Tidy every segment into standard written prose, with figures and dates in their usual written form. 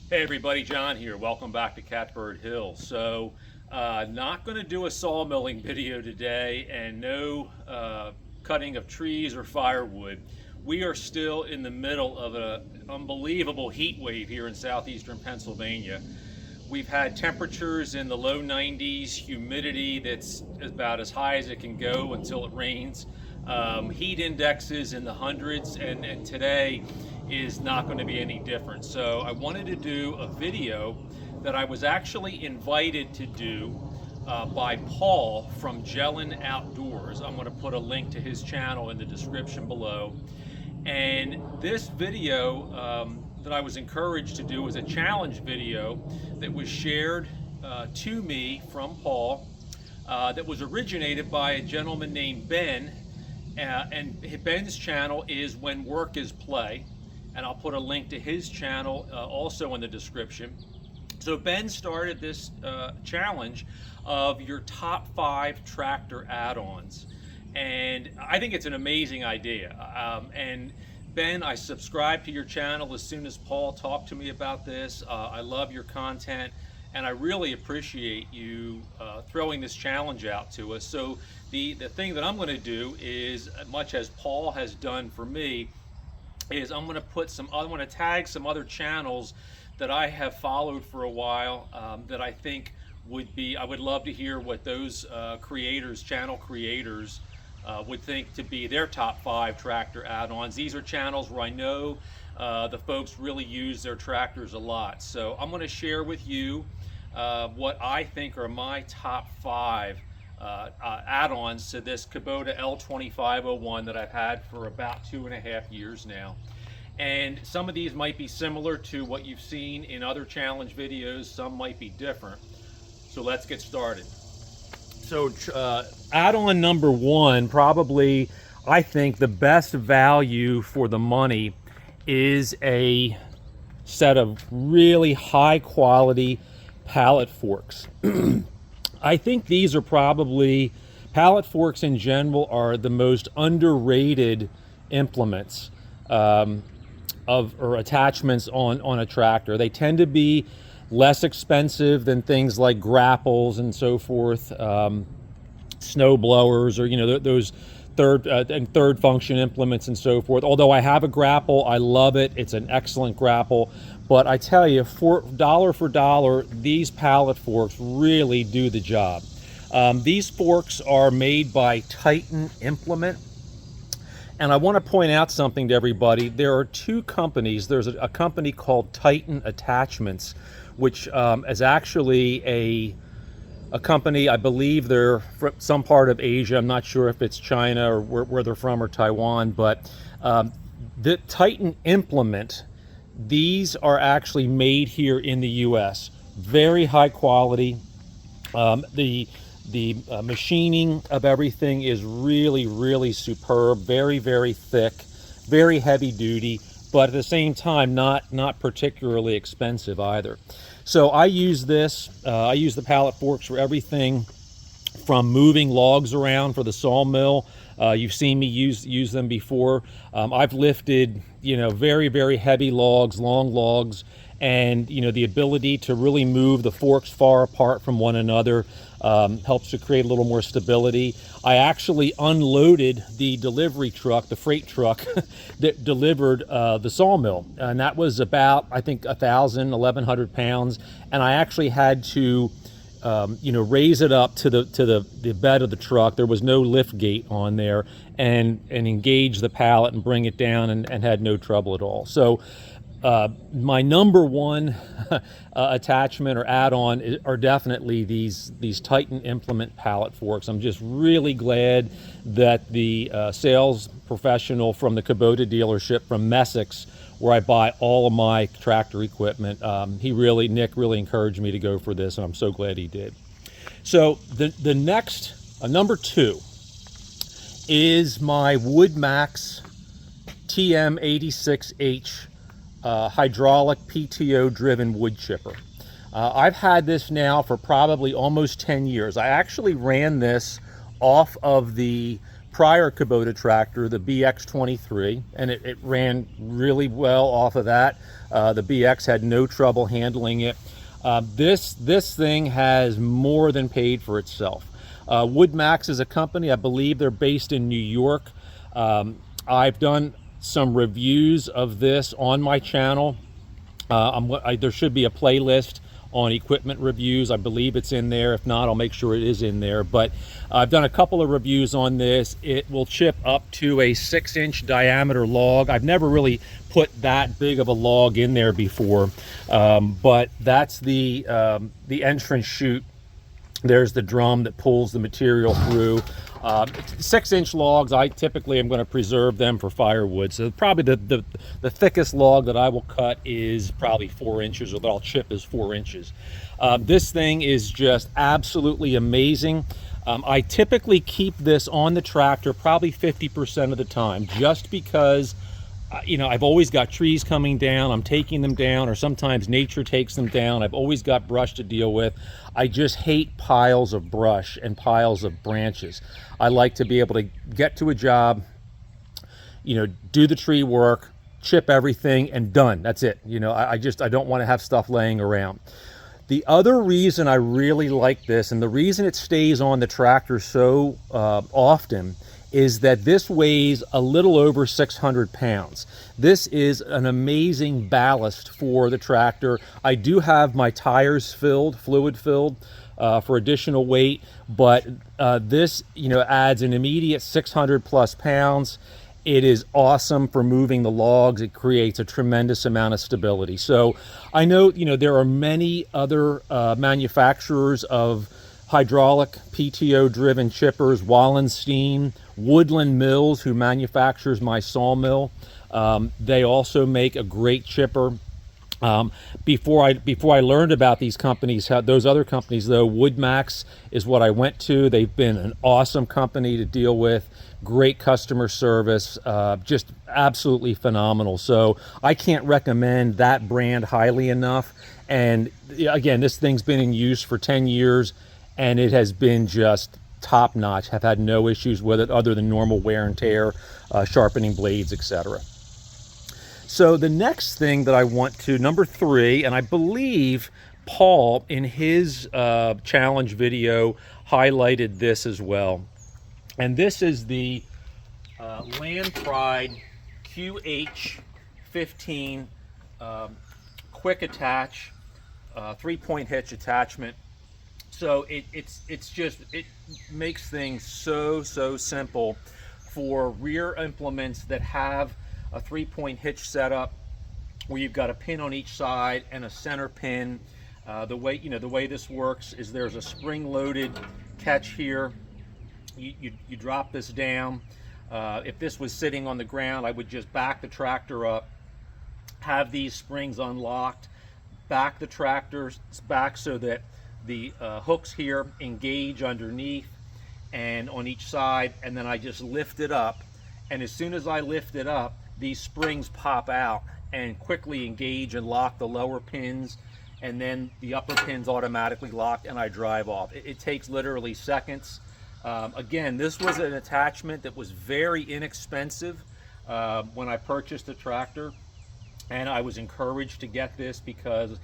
Hey everybody, John here. Welcome back to Catbird Hill. Not going to do a sawmilling video today, and no cutting of trees or firewood. We are still in the middle of an unbelievable heat wave here in southeastern Pennsylvania. We've had temperatures in the low 90s, humidity that's about as high as it can go until it rains, heat indexes in the hundreds, and today is not going to be any different. So I wanted to do a video that I was actually invited to do by Paul from Jelen Outdoors. I'm going to put a link to his channel in the description below. And this video that I was encouraged to do was a challenge video that was shared to me from Paul that was originated by a gentleman named Ben. And Ben's channel is When Work is Play. And I'll put a link to his channel also in the description. So Ben started this challenge of your top 5 tractor add-ons. And I think it's an amazing idea. And Ben, I subscribed to your channel as soon as Paul talked to me about this. I love your content, and I really appreciate you throwing this challenge out to us. So the thing that I'm going to do is, much as Paul has done for me, is I'm going to tag some other channels that I have followed for a while that I think I would love to hear what those channel creators would think to be their top 5 tractor add-ons. These are channels where I know the folks really use their tractors a lot. So I'm going to share with you what I think are my top 5 add-ons to this Kubota L2501 that I've had for about 2.5 years now. And some of these might be similar to what you've seen in other challenge videos, some might be different. So let's get started. So add-on number 1, probably I think the best value for the money, is a set of really high quality pallet forks. I think these are probably, pallet forks in general are the most underrated implements or attachments on a tractor. They tend to be less expensive than things like grapples and so forth, snow blowers, or those third function implements and so forth. Although I have a grapple, I love it. It's an excellent grapple. But I tell you, dollar for dollar, these pallet forks really do the job. These forks are made by Titan Implement. And I want to point out something to everybody. There are 2 companies. There's a company called Titan Attachments, which is actually a company, I believe they're from some part of Asia. I'm not sure if it's China or where they're from, or Taiwan, but the Titan Implement, these are actually made here in the US. Very high quality. The machining of everything is really superb. Very, very thick, very heavy duty, but at the same time not particularly expensive either. So I use this. I use the pallet forks for everything from moving logs around for the sawmill. You've seen me use them before. I've lifted very, very heavy logs, long logs, and the ability to really move the forks far apart from one another helps to create a little more stability. I actually unloaded the delivery truck, the freight truck that delivered the sawmill, and that was about, I think, 1,100 pounds, and I actually had to raise it up to the bed of the truck. There was no lift gate on there, and engage the pallet and bring it down, and had no trouble at all. So my number 1 attachment or add-on are definitely these Titan Implement pallet forks. I'm just really glad that the sales professional from the Kubota dealership from Messick's, where I buy all of my tractor equipment, Nick really encouraged me to go for this, and I'm so glad he did. So the next, number 2, is my WoodMax TM86H hydraulic PTO driven wood chipper. I've had this now for probably almost 10 years. I actually ran this off of the prior Kubota tractor, the BX23, and it ran really well off of that. The BX had no trouble handling it. This thing has more than paid for itself. WoodMax is a company, I believe they're based in New York. I've done some reviews of this on my channel. There should be a playlist on equipment reviews. I believe it's in there. If not, I'll make sure it is in there. But I've done a couple of reviews on this. It will chip up to a 6-inch diameter log. I've never really put that big of a log in there before, but that's the entrance chute. There's the drum that pulls the material through. 6-inch logs, I typically am going to preserve them for firewood. So probably the thickest log that I will cut is probably 4 inches, or that I'll chip is 4 inches. This thing is just absolutely amazing. I typically keep this on the tractor probably 50% of the time, just because you know, I've always got trees coming down, I'm taking them down, or sometimes nature takes them down. I've always got brush to deal with. I just hate piles of brush and piles of branches. I like to be able to get to a job, you know, do the tree work, chip everything, and done. That's it. You know, I don't want to have stuff laying around. The other reason I really like this, and the reason it stays on the tractor so often, is that this weighs a little over 600 pounds. This is an amazing ballast for the tractor. I do have my tires filled, fluid filled, for additional weight, but this, you know, adds an immediate 600 plus pounds. It is awesome for moving the logs. It creates a tremendous amount of stability. So I know, you know, there are many other manufacturers of hydraulic PTO driven chippers, Wallenstein, Woodland Mills, who manufactures my sawmill. They also make a great chipper. Before I learned about these companies, those other companies though, WoodMax is what I went to. They've been an awesome company to deal with, great customer service, just absolutely phenomenal. So I can't recommend that brand highly enough. And again, this thing's been in use for 10 years and it has been just top notch. Have had no issues with it other than normal wear and tear, sharpening blades, etc. So the next thing that I want to, number 3, and I believe Paul in his challenge video highlighted this as well. And this is the Land Pride QH15 quick attach 3-point hitch attachment. So it makes things so simple for rear implements that have a 3-point hitch setup where you've got a pin on each side and a center pin. The way this works is there's a spring-loaded catch here. You drop this down. If this was sitting on the ground, I would just back the tractor up, have these springs unlocked, back the tractor back so that the hooks here engage underneath and on each side, and then I just lift it up, and as soon as I lift it up, these springs pop out and quickly engage and lock the lower pins, and then the upper pins automatically lock and I drive off. It takes literally seconds. Again, this was an attachment that was very inexpensive when I purchased the tractor, and I was encouraged to get this because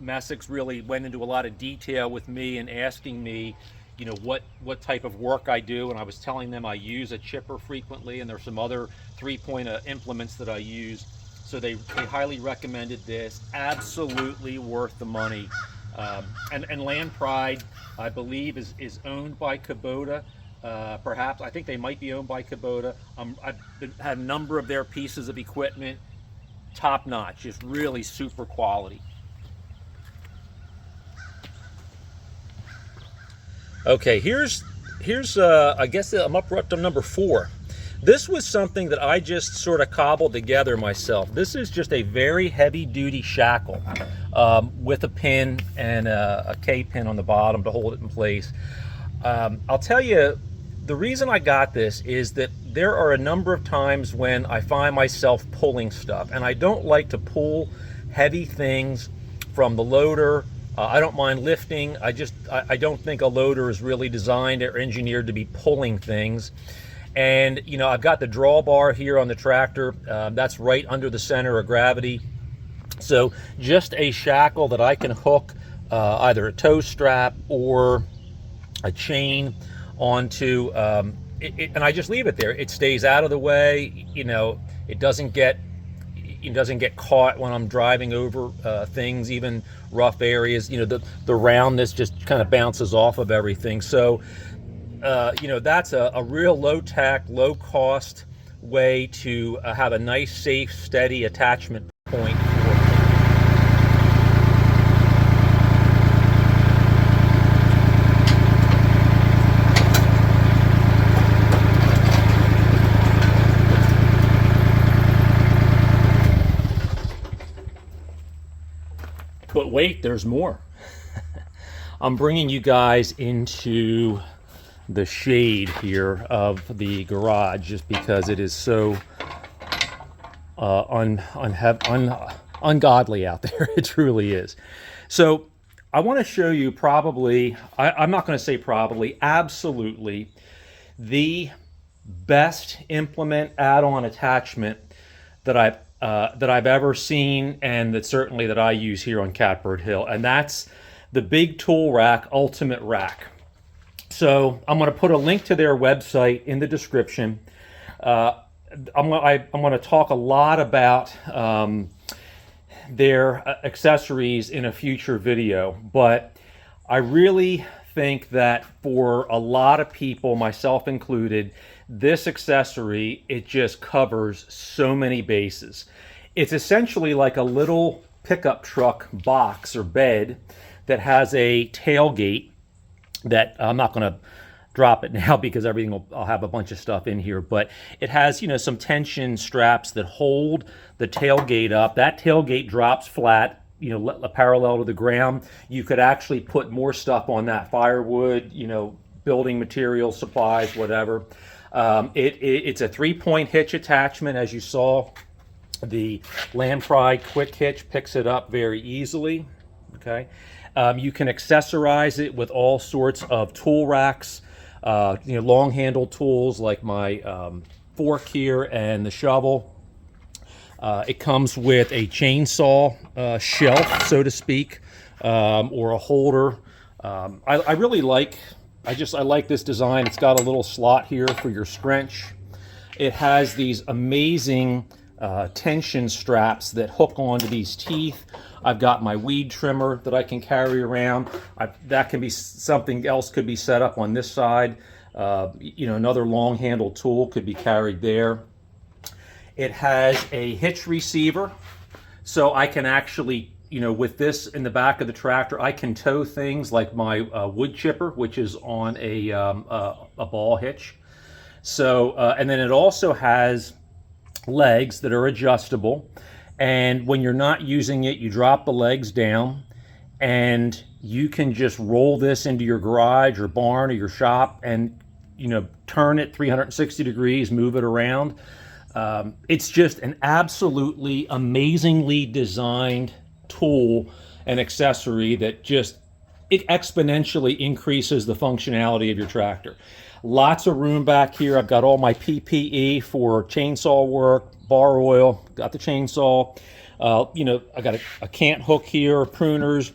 Messick's really went into a lot of detail with me and asking me, you know, what type of work I do, and I was telling them I use a chipper frequently, and there's some other 3-point implements that I use. So they highly recommended this. Absolutely worth the money. And Land Pride, I believe, is owned by Kubota. Perhaps, I think they might be owned by Kubota. I've had a number of their pieces of equipment, top notch, just really super quality. Okay, here's I guess I'm up to number 4. This was something that I just sort of cobbled together myself. This is just a very heavy duty shackle with a pin and a K pin on the bottom to hold it in place. I'll tell you, the reason I got this is that there are a number of times when I find myself pulling stuff, and I don't like to pull heavy things from the loader. I don't mind lifting. I don't think a loader is really designed or engineered to be pulling things. And you know, I've got the drawbar here on the tractor. That's right under the center of gravity. So just a shackle that I can hook either a tow strap or a chain onto, and I just leave it there. It stays out of the way. You know, it doesn't get caught when I'm driving over things, even rough areas. You know, the roundness just kind of bounces off of everything. So you know, that's a real low tech, low cost way to have a nice, safe, steady attachment point. But wait, there's more. I'm bringing you guys into the shade here of the garage just because it is so ungodly out there. It truly is. So I want to show you probably, I'm not going to say probably, absolutely the best implement add-on attachment that I've ever seen, and that certainly that I use here on Catbird Hill, and that's the Big Tool Rack Ultimate Rack. So I'm going to put a link to their website in the description. I'm going to talk a lot about their accessories in a future video, but I really think that for a lot of people, myself included, this accessory, it just covers so many bases. It's essentially like a little pickup truck box or bed that has a tailgate that I'm not going to drop it now because I'll have a bunch of stuff in here, but it has, you know, some tension straps that hold the tailgate up. That tailgate drops flat, you know, parallel to the ground. You could actually put more stuff on that, firewood, you know, building materials, supplies, whatever. It's a 3-point hitch attachment. As you saw, the Lamprey quick hitch picks it up very easily. Okay, you can accessorize it with all sorts of tool racks, you know, long handled tools like my fork here and the shovel. It comes with a chainsaw shelf, so to speak, or a holder. I really like, I like this design. It's got a little slot here for your scrunch. It has these amazing tension straps that hook onto these teeth. I've got my weed trimmer that I can carry around. That can be something else, could be set up on this side. You know, another long handled tool could be carried there. It has a hitch receiver, so I can actually, you know, with this in the back of the tractor, I can tow things like my wood chipper, which is on a ball hitch. So, and then it also has legs that are adjustable, and when you're not using it, you drop the legs down and you can just roll this into your garage or barn or your shop and, you know, turn it 360 degrees, move it around. It's just an absolutely amazingly designed tool and accessory that just, it exponentially increases the functionality of your tractor. Lots of room back here. I've got all my PPE for chainsaw work, bar oil, got the chainsaw. You know, I got a cant hook here, pruners,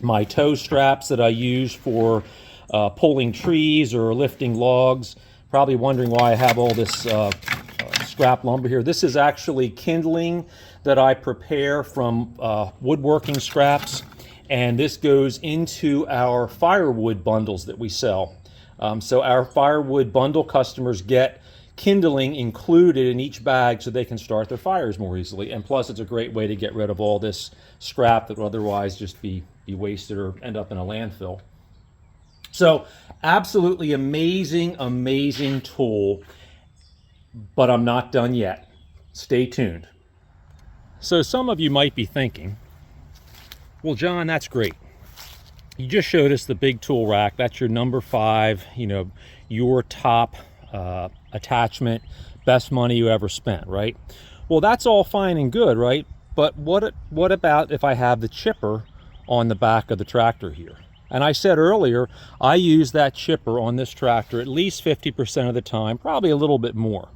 my tow straps that I use for pulling trees or lifting logs. Probably wondering why I have all this scrap lumber here. This is actually kindling that I prepare from woodworking scraps, and this goes into our firewood bundles that we sell. So our firewood bundle customers get kindling included in each bag so they can start their fires more easily. And plus, it's a great way to get rid of all this scrap that would otherwise just be wasted or end up in a landfill. So absolutely amazing, amazing tool, but I'm not done yet. Stay tuned. So some of you might be thinking, well, John, that's great. You just showed us the big tool rack. That's your number 5, you know, your top attachment, best money you ever spent, right? Well, that's all fine and good, right? But what about if I have the chipper on the back of the tractor here? And I said earlier, I use that chipper on this tractor at least 50% of the time, probably a little bit more.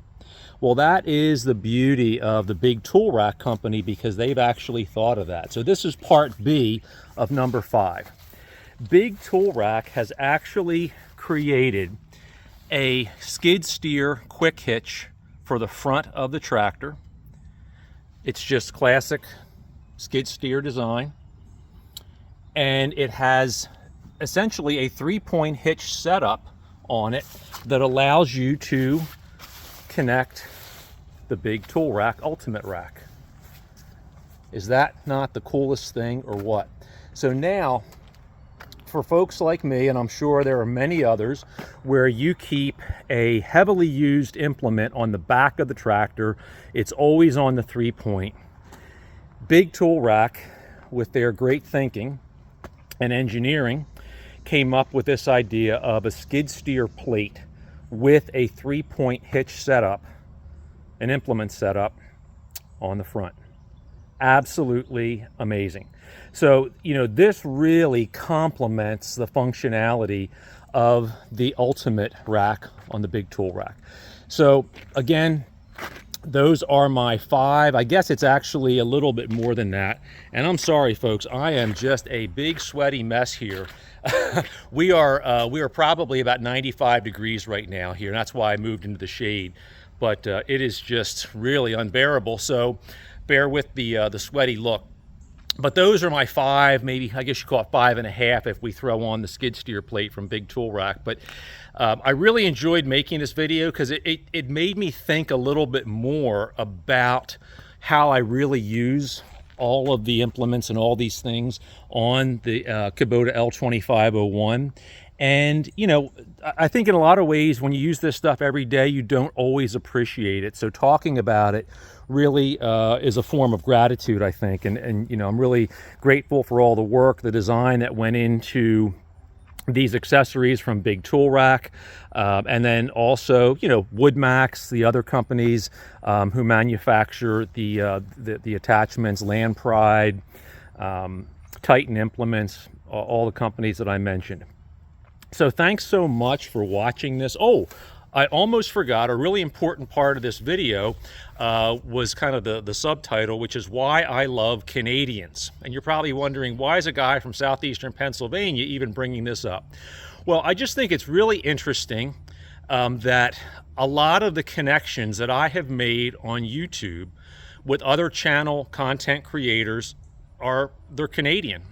Well, that is the beauty of the Big Tool Rack Company, because they've actually thought of that. So this is part B of number 5. Big Tool Rack has actually created a skid steer quick hitch for the front of the tractor. It's just classic skid steer design. And it has essentially a 3-point hitch setup on it that allows you to connect the Big Tool Rack Ultimate Rack. Is that not the coolest thing or what? So now, for folks like me, and I'm sure there are many others, where you keep a heavily used implement on the back of the tractor, it's always on the 3-point. Big Tool Rack, with their great thinking and engineering, came up with this idea of a skid steer plate with a 3-point hitch setup, an implement setup on the front. Absolutely amazing. So, you know, this really complements the functionality of the Ultimate Rack on the Big Tool Rack. So again, those are my 5. I guess it's actually a little bit more than that. And I'm sorry, folks, I am just a big sweaty mess here. We are probably about 95 degrees right now here, and that's why I moved into the shade. But it is just really unbearable. So bear with the sweaty look. But those are my 5, maybe I guess you call it 5.5 if we throw on the skid steer plate from Big Tool Rack. But I really enjoyed making this video because it made me think a little bit more about how I really use all of the implements and all these things on the Kubota L2501. And, you know, I think in a lot of ways, when you use this stuff every day, you don't always appreciate it. So talking about it really is a form of gratitude, I think. And, you know, I'm really grateful for all the work, the design that went into these accessories from Big Tool Rack. And then also, you know, WoodMax, the other companies who manufacture the attachments, Land Pride, Titan Implements, all the companies that I mentioned. So thanks so much for watching this. Oh, I almost forgot, a really important part of this video was kind of the subtitle, which is why I love Canadians. And you're probably wondering, why is a guy from southeastern Pennsylvania even bringing this up? Well, I just think it's really interesting that a lot of the connections that I have made on YouTube with other channel content creators they're Canadian.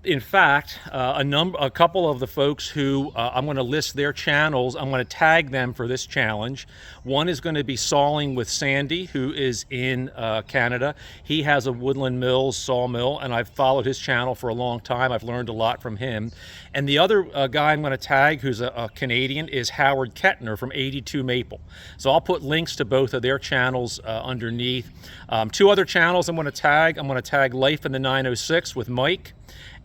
In fact, a couple of the folks who I'm going to list their channels, I'm going to tag them for this challenge. One is going to be Sawing with Sandy, who is in Canada. He has a Woodland Mills sawmill, and I've followed his channel for a long time. I've learned a lot from him. And the other guy I'm going to tag, who's a Canadian, is Howard Kettner from 82 Maple. So I'll put links to both of their channels underneath. 2 other channels I'm going to tag. I'm going to tag Life in the 906 with Mike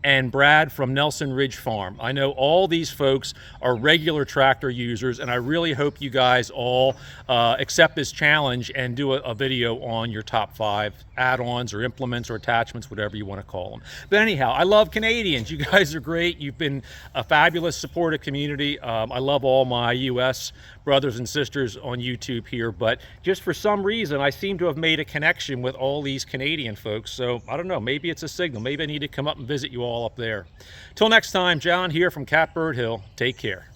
and Brad from Nelson Ridge Farm. I know all these folks are regular tractor users, and I really hope you guys all accept this challenge and do a video on your top 5 add-ons or implements or attachments, whatever you want to call them. But anyhow, I love Canadians. You guys are great. You've been a fabulous supportive community. I love all my US brothers and sisters on YouTube here, but just for some reason, I seem to have made a connection with all these Canadian folks. So I don't know, maybe it's a signal. Maybe I need to come up and visit you all up there. Till next time, John here from Catbird Hill. Take care.